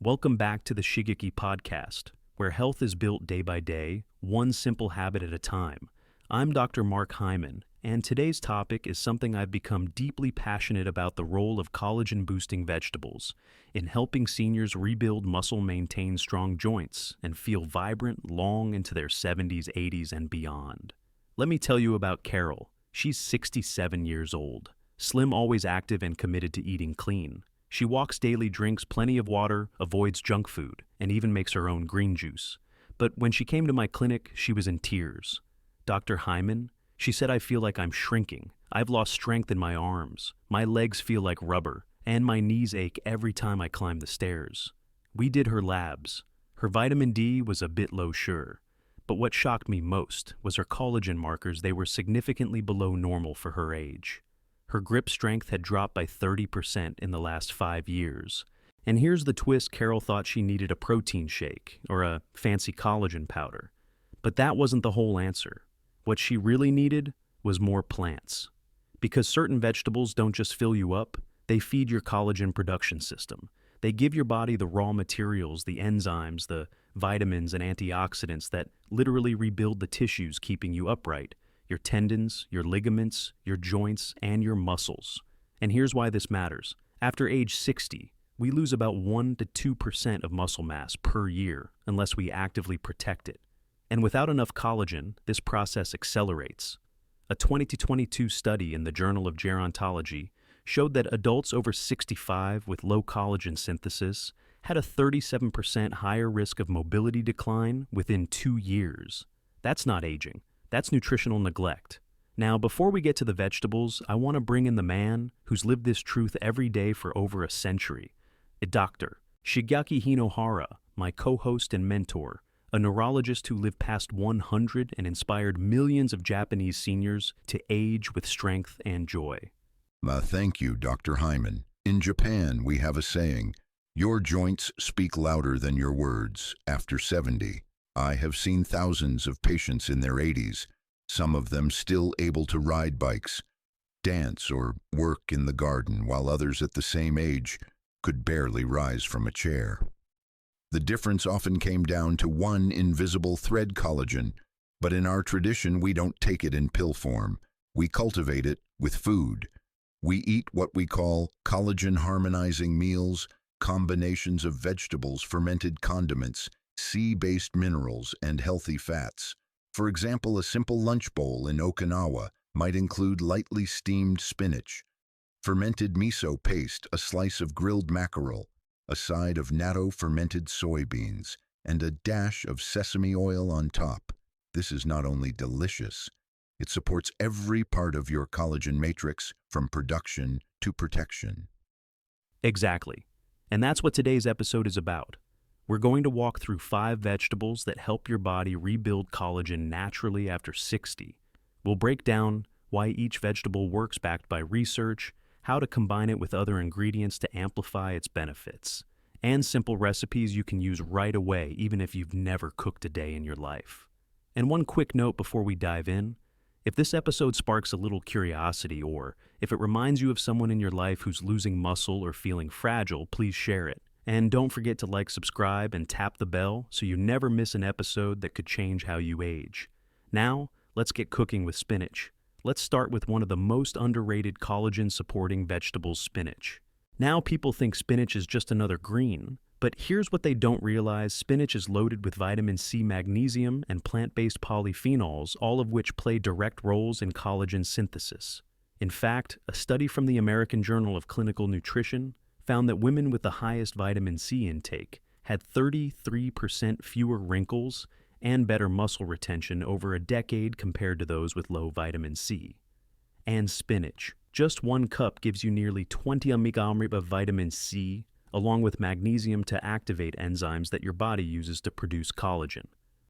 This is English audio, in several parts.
Welcome back to the Shigeaki Podcast, where health is built day by day, one simple habit at a time. I'm Dr. Mark Hyman, and today's topic is something I've become deeply passionate about: the role of collagen-boosting vegetables in helping seniors rebuild muscle, maintain strong joints, and feel vibrant long into their 70s, 80s, and beyond. Let me tell you about Carol. She's 67 years old, slim, always active, and committed to eating clean. She walks daily, drinks plenty of water, avoids junk food, and even makes her own green juice. But when she came to my clinic, she was in tears. "Dr. Hyman," she said, "I feel like I'm shrinking. I've lost strength in my arms. My legs feel like rubber, and my knees ache every time I climb the stairs." We did her labs. Her vitamin D was a bit low, sure. But what shocked me most was her collagen markers. They were significantly below normal for her age. Her grip strength had dropped by 30% in the last 5 years. And here's the twist: Carol thought she needed a protein shake or a fancy collagen powder. But that wasn't the whole answer. What she really needed was more plants. Because certain vegetables don't just fill you up, they feed your collagen production system. They give your body the raw materials, the enzymes, the vitamins and antioxidants that literally rebuild the tissues keeping you upright: your tendons, your ligaments, your joints, and your muscles. And here's why this matters. After age 60, we lose about 1 to 2% of muscle mass per year unless we actively protect it. And without enough collagen, this process accelerates. A 2022 study in the Journal of Gerontology showed that adults over 65 with low collagen synthesis had a 37% higher risk of mobility decline within 2 years. That's not aging. That's nutritional neglect. Now, before we get to the vegetables, I want to bring in the man who's lived this truth every day for over a century. Dr. Shigeaki Hinohara, my co-host and mentor, a neurologist who lived past 100 and inspired millions of Japanese seniors to age with strength and joy. Thank you, Dr. Hyman. In Japan, we have a saying, "Your joints speak louder than your words." After 70, I have seen thousands of patients in their 80s, some of them still able to ride bikes, dance, or work in the garden, while others at the same age could barely rise from a chair. The difference often came down to one invisible thread: collagen. But in our tradition, we don't take it in pill form. We cultivate it with food. We eat what we call collagen-harmonizing meals, combinations of vegetables, fermented condiments, sea-based minerals, and healthy fats. For example, a simple lunch bowl in Okinawa might include lightly steamed spinach, fermented miso paste, a slice of grilled mackerel, a side of natto fermented soybeans, and a dash of sesame oil on top. This is not only delicious, it supports every part of your collagen matrix, from production to protection. Exactly. And that's what today's episode is about. We're going to walk through 5 vegetables that help your body rebuild collagen naturally after 60. We'll break down why each vegetable works, backed by research, how to combine it with other ingredients to amplify its benefits, and simple recipes you can use right away, even if you've never cooked a day in your life. And one quick note before we dive in: if this episode sparks a little curiosity, or if it reminds you of someone in your life who's losing muscle or feeling fragile, please share it. And don't forget to like, subscribe, and tap the bell so you never miss an episode that could change how you age. Now, let's get cooking with spinach. Let's start with one of the most underrated collagen-supporting vegetables: spinach. Now people think spinach is just another green, but here's what they don't realize: spinach is loaded with vitamin C, magnesium, and plant-based polyphenols, all of which play direct roles in collagen synthesis. In fact, a study from the American Journal of Clinical Nutrition found that women with the highest vitamin C intake had 33% fewer wrinkles and better muscle retention over a decade compared to those with low vitamin C. And spinach. Just 1 cup gives you nearly 20 mg of vitamin C, along with magnesium to activate enzymes that your body uses to produce collagen.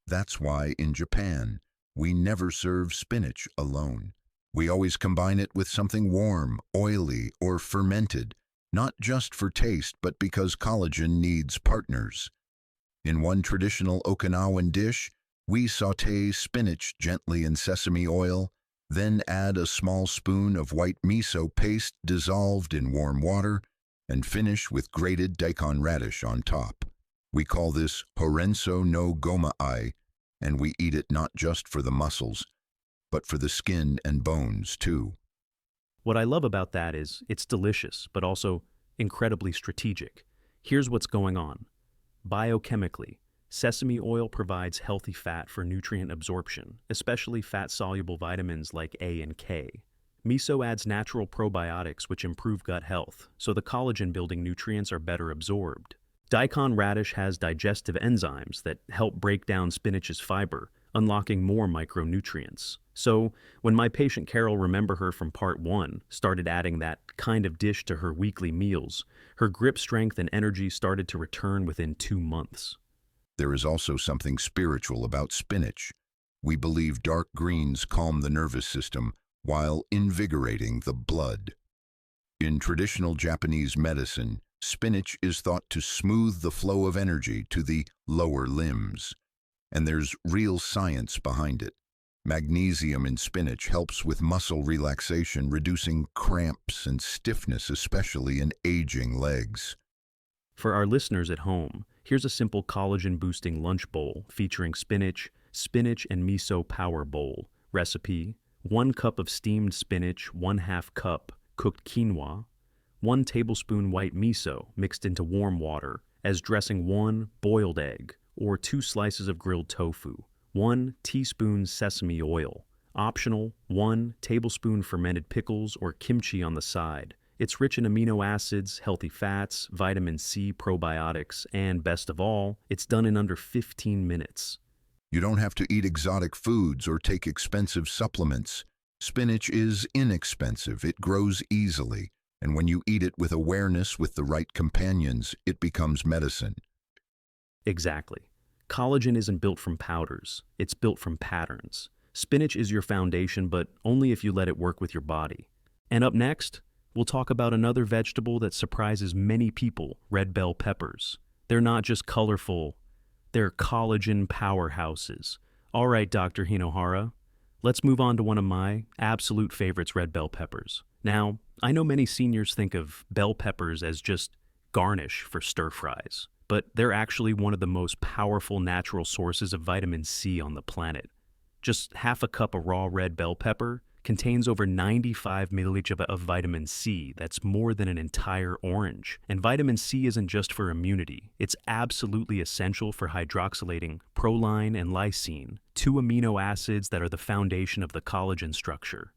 That's why in Japan, we never serve spinach alone. We always combine it with something warm, oily, or fermented, not just for taste, but because collagen needs partners. In one traditional Okinawan dish, we sauté spinach gently in sesame oil, then add a small spoon of white miso paste dissolved in warm water, and finish with grated Daikon radish on top. We call this Horenso no Goma-ai, and we eat it not just for the muscles, but for the skin and bones too. What I love about that is it's delicious, but also incredibly strategic. Here's what's going on. Biochemically, sesame oil provides healthy fat for nutrient absorption, especially fat-soluble vitamins like A and K. Miso adds natural probiotics which improve gut health, so the collagen-building nutrients are better absorbed. Daikon radish has digestive enzymes that help break down spinach's fiber, unlocking more micronutrients. So, when my patient Carol, remember her from part 1, started adding that kind of dish to her weekly meals, her grip strength and energy started to return within 2 months. There is also something spiritual about spinach. We believe dark greens calm the nervous system while invigorating the blood. In traditional Japanese medicine, spinach is thought to smooth the flow of energy to the lower limbs. And there's real science behind it. Magnesium in spinach helps with muscle relaxation, reducing cramps and stiffness, especially in aging legs. For our listeners at home, here's a simple collagen-boosting lunch bowl featuring spinach and miso power bowl. Recipe: 1 cup of steamed spinach, 1/2 cup cooked quinoa, 1 tablespoon white miso mixed into warm water, as dressing 1 boiled egg, or 2 slices of grilled tofu, 1 teaspoon sesame oil. Optional, 1 tablespoon fermented pickles or kimchi on the side. It's rich in amino acids, healthy fats, vitamin C, probiotics, and best of all, it's done in under 15 minutes. You don't have to eat exotic foods or take expensive supplements. Spinach is inexpensive, it grows easily, and when you eat it with awareness with the right companions, it becomes medicine. Exactly. Collagen isn't built from powders, it's built from patterns. Spinach is your foundation, but only if you let it work with your body. And up next, we'll talk about another vegetable that surprises many people, red bell peppers. They're not just colorful, they're collagen powerhouses. All right, Dr. Hinohara, let's move on to one of my absolute favorites, red bell peppers. Now, I know many seniors think of bell peppers as just garnish for stir fries, but they're actually one of the most powerful natural sources of vitamin C on the planet. Just 1/2 cup of raw red bell pepper contains over 95 milliliters of vitamin C. That's more than an entire orange. And vitamin C isn't just for immunity. It's absolutely essential for hydroxylating proline and lysine, 2 amino acids that are the foundation of the collagen structure.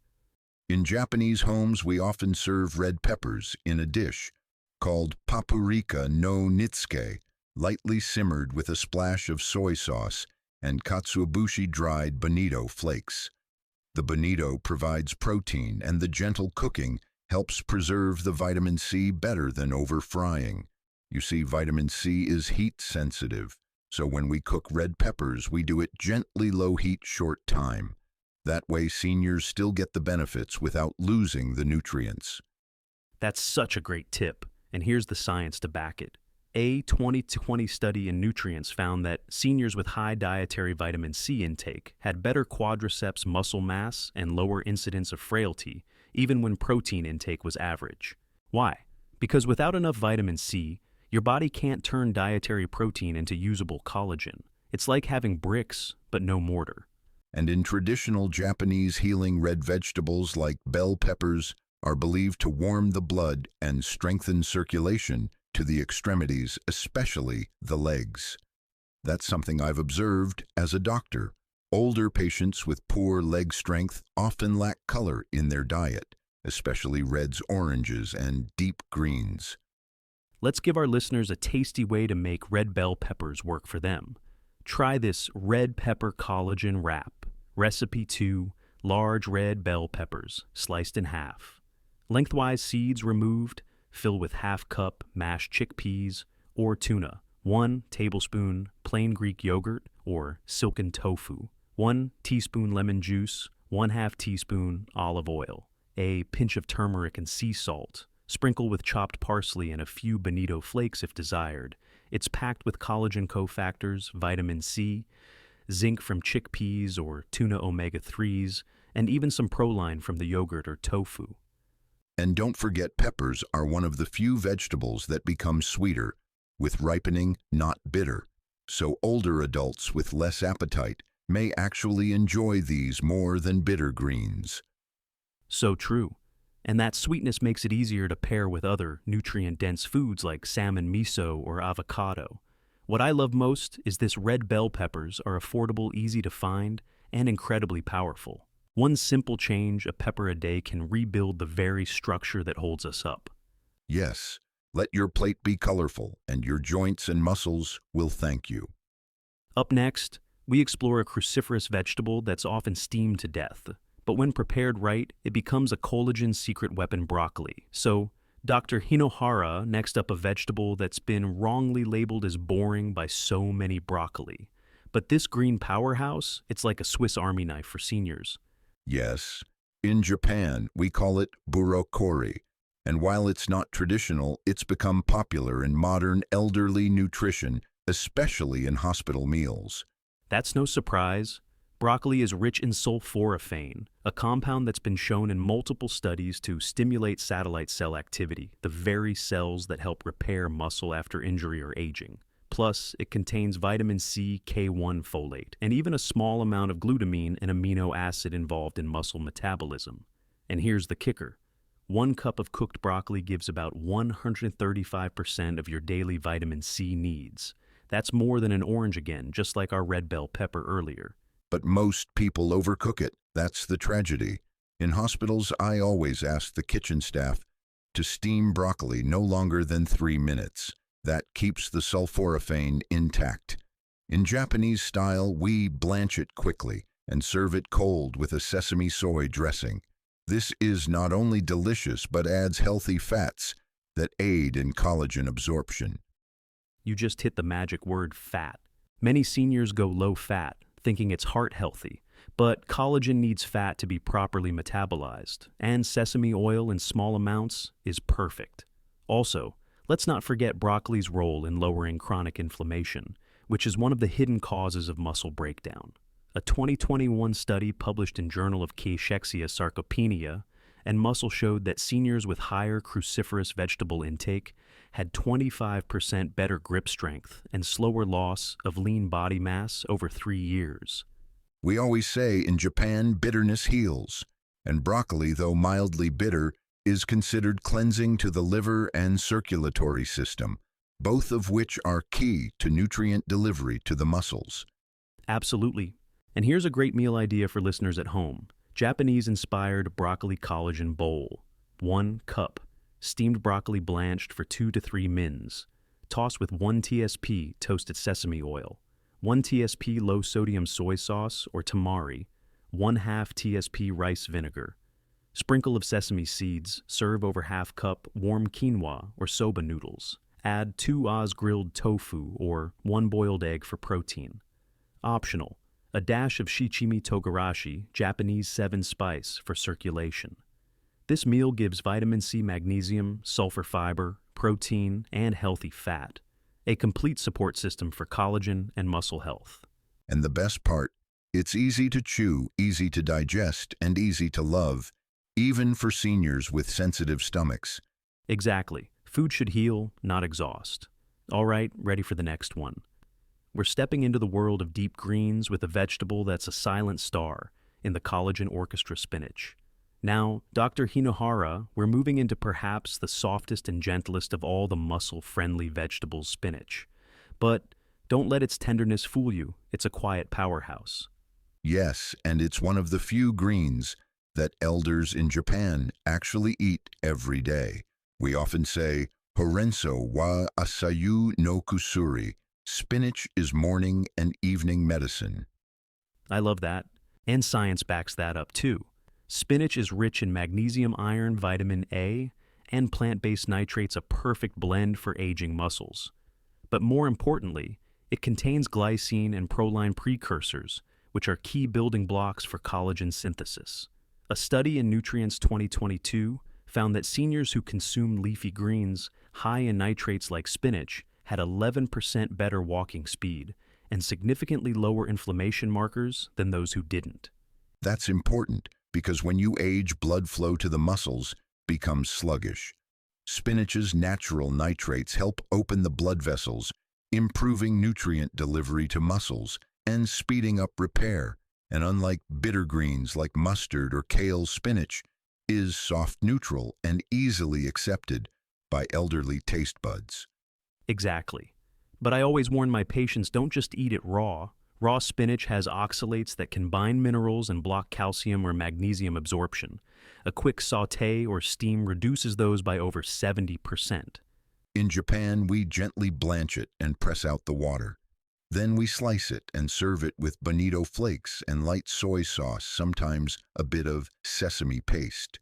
In Japanese homes, we often serve red peppers in a dish called paprika no nitsuke, lightly simmered with a splash of soy sauce and katsuobushi dried bonito flakes. The bonito provides protein, and the gentle cooking helps preserve the vitamin C better than over-frying. You see, vitamin C is heat-sensitive, so when we cook red peppers, we do it gently low-heat short time. That way, seniors still get the benefits without losing the nutrients. That's such a great tip, and here's the science to back it. A 2020 study in nutrients found that seniors with high dietary vitamin C intake had better quadriceps muscle mass and lower incidence of frailty, even when protein intake was average. Why? Because without enough vitamin C, your body can't turn dietary protein into usable collagen. It's like having bricks, but no mortar. And in traditional Japanese healing, red vegetables like bell peppers are believed to warm the blood and strengthen circulation to the extremities, especially the legs. That's something I've observed as a doctor. Older patients with poor leg strength often lack color in their diet, especially reds, oranges, and deep greens. Let's give our listeners a tasty way to make red bell peppers work for them. Try this red pepper collagen wrap. Recipe 2, large red bell peppers, sliced in half. Lengthwise seeds removed, fill with 1/2 cup mashed chickpeas or tuna, 1 tablespoon plain Greek yogurt or silken tofu, 1 teaspoon lemon juice, 1/2 teaspoon olive oil, a pinch of turmeric and sea salt. Sprinkle with chopped parsley and a few bonito flakes if desired. It's packed with collagen cofactors, vitamin C, zinc from chickpeas or tuna omega-3s, and even some proline from the yogurt or tofu. And don't forget, peppers are one of the few vegetables that become sweeter with ripening not bitter. So older adults with less appetite may actually enjoy these more than bitter greens. So true. And that sweetness makes it easier to pair with other nutrient-dense foods like salmon miso or avocado. What I love most is this red bell peppers are affordable, easy to find, and incredibly powerful. One simple change, a pepper a day, can rebuild the very structure that holds us up. Yes, let your plate be colorful, and your joints and muscles will thank you. Up next, we explore a cruciferous vegetable that's often steamed to death. But when prepared right, it becomes a collagen secret weapon: broccoli. So, Dr. Hinohara, next up, a vegetable that's been wrongly labeled as boring by so many: broccoli. But this green powerhouse, it's like a Swiss Army knife for seniors. Yes, in Japan, we call it burokori, and while it's not traditional, it's become popular in modern elderly nutrition, especially in hospital meals. That's no surprise. Broccoli is rich in sulforaphane, a compound that's been shown in multiple studies to stimulate satellite cell activity, the very cells that help repair muscle after injury or aging. Plus, it contains vitamin C, K1 folate, and even a small amount of glutamine, an amino acid involved in muscle metabolism. And here's the kicker. 1 cup of cooked broccoli gives about 135% of your daily vitamin C needs. That's more than an orange again, just like our red bell pepper earlier. But most people overcook it. That's the tragedy. In hospitals, I always ask the kitchen staff to steam broccoli no longer than 3 minutes. That keeps the sulforaphane intact. In Japanese style, we blanch it quickly and serve it cold with a sesame soy dressing. This is not only delicious but adds healthy fats that aid in collagen absorption. You just hit the magic word, fat. Many seniors go low fat, thinking it's heart healthy, but collagen needs fat to be properly metabolized, and sesame oil in small amounts is perfect. Also, let's not forget broccoli's role in lowering chronic inflammation, which is one of the hidden causes of muscle breakdown. A 2021 study published in Journal of Cachexia Sarcopenia and Muscle showed that seniors with higher cruciferous vegetable intake had 25% better grip strength and slower loss of lean body mass over 3 years. We always say in Japan, bitterness heals, and broccoli, though mildly bitter, is considered cleansing to the liver and circulatory system, both of which are key to nutrient delivery to the muscles. Absolutely. And here's a great meal idea for listeners at home. Japanese-inspired broccoli collagen bowl. 1 cup. Steamed broccoli blanched for 2 to 3 mins. Toss with 1 TSP toasted sesame oil, 1 TSP low-sodium soy sauce or tamari, 1/2 TSP rice vinegar. Sprinkle of sesame seeds, serve over ½ cup warm quinoa or soba noodles. Add 2 oz grilled tofu or 1 boiled egg for protein. Optional, a dash of shichimi togarashi, Japanese 7-spice, for circulation. This meal gives vitamin C, magnesium, sulfur fiber, protein, and healthy fat. A complete support system for collagen and muscle health. And the best part, it's easy to chew, easy to digest, and easy to love, even for seniors with sensitive stomachs. Exactly. Food should heal, not exhaust. All right, ready for the next one. We're stepping into the world of deep greens with a vegetable that's a silent star in the collagen orchestra: spinach. Now, Dr. Hinohara, we're moving into perhaps the softest and gentlest of all the muscle-friendly vegetables: spinach. But don't let its tenderness fool you. It's a quiet powerhouse. Yes, and it's one of the few greens that elders in Japan actually eat every day. We often say, Horenso wa asayu no kusuri. Spinach is morning and evening medicine. I love that. And science backs that up too. Spinach is rich in magnesium, iron, vitamin A, and plant-based nitrates, a perfect blend for aging muscles. But more importantly, it contains glycine and proline precursors, which are key building blocks for collagen synthesis. A study in Nutrients 2022 found that seniors who consumed leafy greens high in nitrates like spinach had 11% better walking speed and significantly lower inflammation markers than those who didn't. That's important because when you age, blood flow to the muscles becomes sluggish. Spinach's natural nitrates help open the blood vessels, improving nutrient delivery to muscles and speeding up repair. And unlike bitter greens like mustard or kale, spinach is soft neutral and easily accepted by elderly taste buds. Exactly. But I always warn my patients, don't just eat it raw. Raw spinach has oxalates that can bind minerals and block calcium or magnesium absorption. A quick sauté or steam reduces those by over 70%. In Japan, we gently blanch it and press out the water. Then we slice it and serve it with bonito flakes and light soy sauce, sometimes a bit of sesame paste.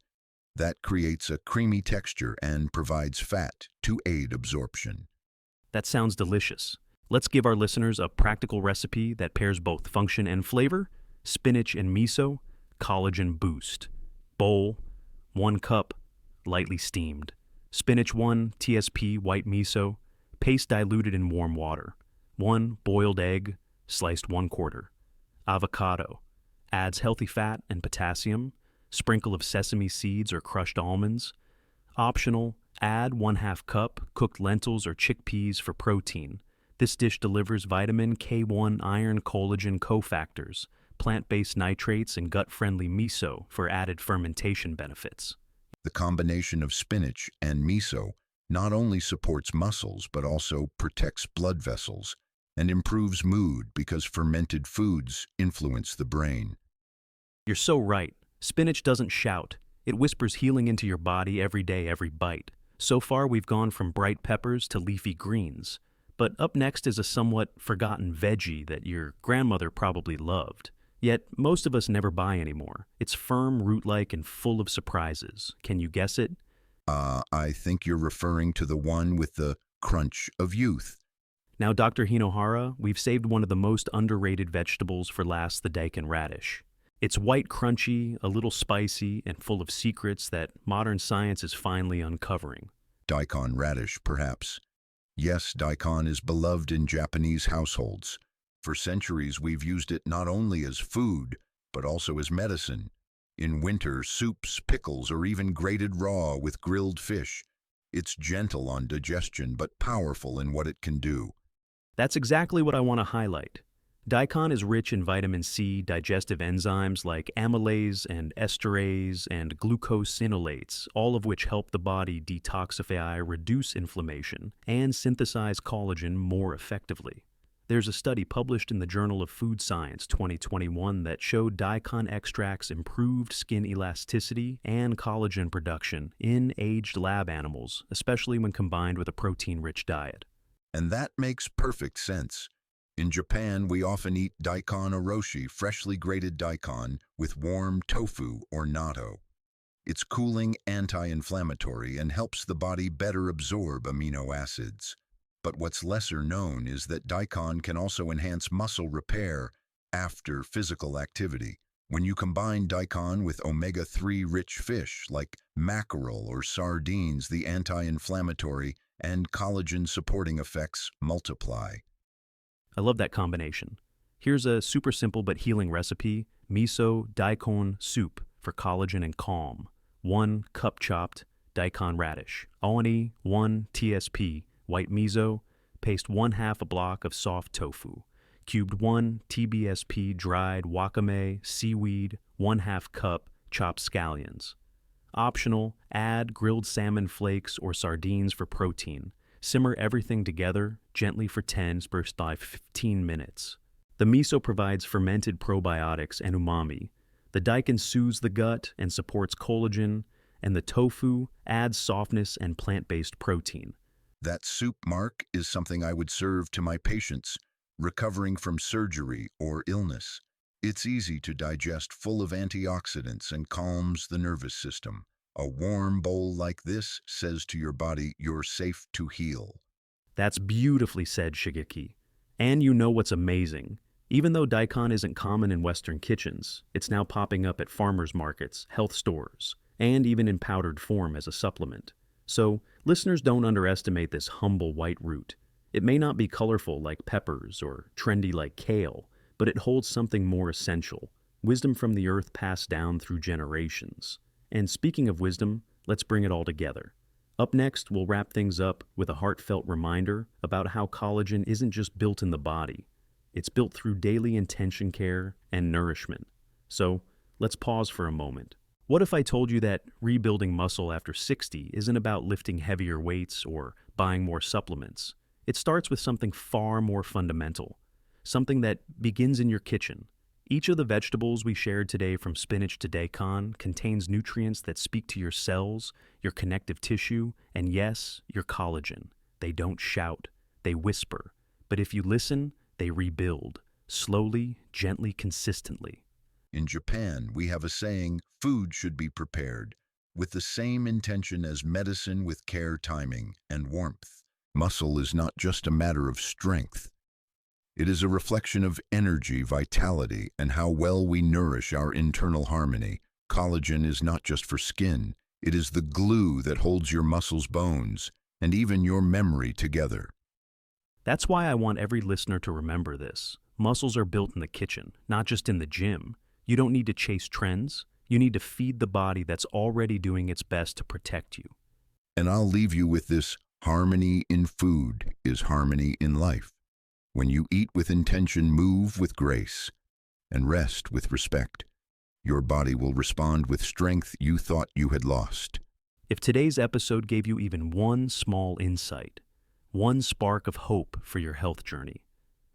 That creates a creamy texture and provides fat to aid absorption. That sounds delicious. Let's give our listeners a practical recipe that pairs both function and flavor: spinach and miso, collagen boost. Bowl, 1 cup, lightly steamed. Spinach 1 TSP white miso, paste diluted in warm water. 1 boiled egg, sliced 1/4. Avocado, adds healthy fat and potassium. Sprinkle of sesame seeds or crushed almonds. Optional, add 1/2 cup cooked lentils or chickpeas for protein. This dish delivers vitamin K1, iron, collagen cofactors, plant-based nitrates, and gut-friendly miso for added fermentation benefits. The combination of spinach and miso not only supports muscles but also protects blood vessels and improves mood because fermented foods influence the brain. You're so right. Spinach doesn't shout. It whispers healing into your body every day, every bite. So far, we've gone from bright peppers to leafy greens. But up next is a somewhat forgotten veggie that your grandmother probably loved. Yet, most of us never buy anymore. It's firm, root-like, and full of surprises. Can you guess it? I think you're referring to the one with the crunch of youth. Now, Dr. Hinohara, we've saved one of the most underrated vegetables for last, the Daikon radish. It's white, crunchy, a little spicy, and full of secrets that modern science is finally uncovering. Daikon radish, perhaps. Yes, daikon is beloved in Japanese households. For centuries, we've used it not only as food, but also as medicine. In winter, soups, pickles, or even grated raw with grilled fish. It's gentle on digestion, but powerful in what it can do. That's exactly what I want to highlight. Daikon is rich in vitamin C, digestive enzymes like amylase and esterase and glucosinolates, all of which help the body detoxify, reduce inflammation, and synthesize collagen more effectively. There's a study published in the Journal of Food Science 2021 that showed daikon extracts improved skin elasticity and collagen production in aged lab animals, especially when combined with a protein-rich diet. And that makes perfect sense. In Japan, we often eat daikon oroshi, freshly grated daikon, with warm tofu or natto. It's cooling, anti-inflammatory, and helps the body better absorb amino acids. But what's lesser known is that daikon can also enhance muscle repair after physical activity. When you combine daikon with omega-3 rich fish like mackerel or sardines, the anti-inflammatory and collagen-supporting effects multiply. I love that combination. Here's a super simple but healing recipe: miso daikon soup for collagen and calm. 1 cup chopped daikon radish. Oni 1 TSP white miso. Paste 1/2 a block of soft tofu. Cubed 1 TBSP dried wakame seaweed. 1/2 cup chopped scallions. Optional, add grilled salmon flakes or sardines for protein. Simmer everything together gently for 10 to 15 minutes. The miso provides fermented probiotics and umami. The daikon soothes the gut and supports collagen, and the tofu adds softness and plant-based protein. That soup, Mark, is something I would serve to my patients recovering from surgery or illness. It's easy to digest, full of antioxidants, and calms the nervous system. A warm bowl like this says to your body, you're safe to heal. That's beautifully said, Shigeaki. And you know what's amazing? Even though daikon isn't common in Western kitchens, it's now popping up at farmers markets, health stores, and even in powdered form as a supplement. So, listeners, don't underestimate this humble white root. It may not be colorful like peppers or trendy like kale, but it holds something more essential: wisdom from the earth passed down through generations. And speaking of wisdom, let's bring it all together. Up next, we'll wrap things up with a heartfelt reminder about how collagen isn't just built in the body. It's built through daily intention care and nourishment. So, let's pause for a moment. What if I told you that rebuilding muscle after 60 isn't about lifting heavier weights or buying more supplements? It starts with something far more fundamental, something that begins in your kitchen. Each of the vegetables we shared today, from spinach to daikon, contains nutrients that speak to your cells, your connective tissue, and yes, your collagen. They don't shout, they whisper. But if you listen, they rebuild, slowly, gently, consistently. In Japan, we have a saying, food should be prepared with the same intention as medicine, with care, timing, and warmth. Muscle is not just a matter of strength. It is a reflection of energy, vitality, and how well we nourish our internal harmony. Collagen is not just for skin. It is the glue that holds your muscles, bones, and even your memory together. That's why I want every listener to remember this. Muscles are built in the kitchen, not just in the gym. You don't need to chase trends. You need to feed the body that's already doing its best to protect you. And I'll leave you with this: harmony in food is harmony in life. When you eat with intention, move with grace, and rest with respect, your body will respond with strength you thought you had lost. If today's episode gave you even one small insight, one spark of hope for your health journey,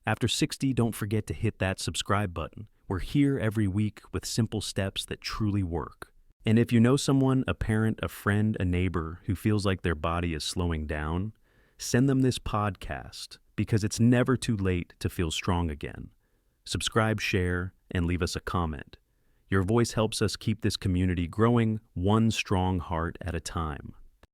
after 60, don't forget to hit that subscribe button. We're here every week with simple steps that truly work. And if you know someone, a parent, a friend, a neighbor, who feels like their body is slowing down, send them this podcast, because it's never too late to feel strong again. Subscribe, share, and leave us a comment. Your voice helps us keep this community growing, one strong heart at a time.